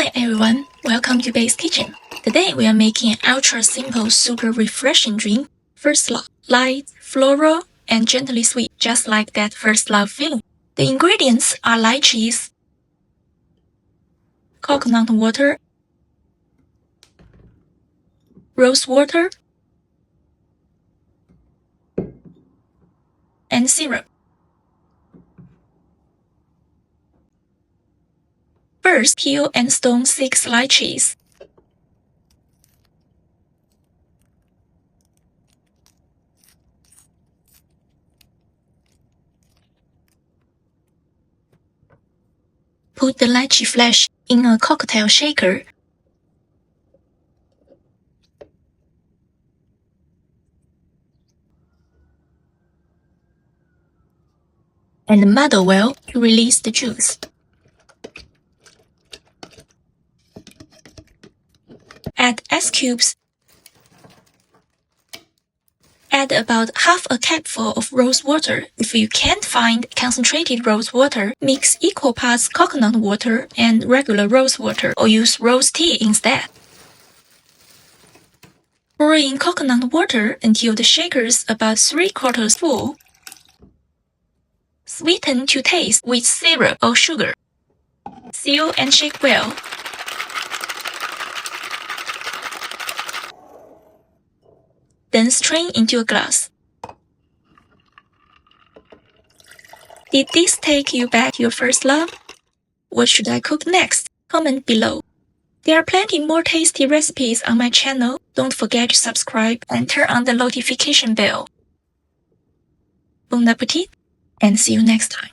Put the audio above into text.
Hi everyone, welcome to Bay's Kitchen. Today we are making an ultra simple, super refreshing drink. First love, light, floral, and gently sweet, just like that first love feeling. The ingredients are lychees, coconut water, rose water, and syrup. First, peel and stone 6 lychees. Put the lychee flesh in a cocktail shaker. And muddle well to release the juice. Add ice cubes. Add about half a cupful of rose water. If you can't find concentrated rose water, mix equal parts coconut water and regular rose water, or use rose tea instead. Pour in coconut water until the shaker is about 3/4 full. Sweeten to taste with syrup or sugar. Seal and shake well. Then strain into a glass. Did this take you back to your first love? What should I cook next? Comment below. There are plenty more tasty recipes on my channel. Don't forget to subscribe and turn on the notification bell. Bon appetit, and see you next time.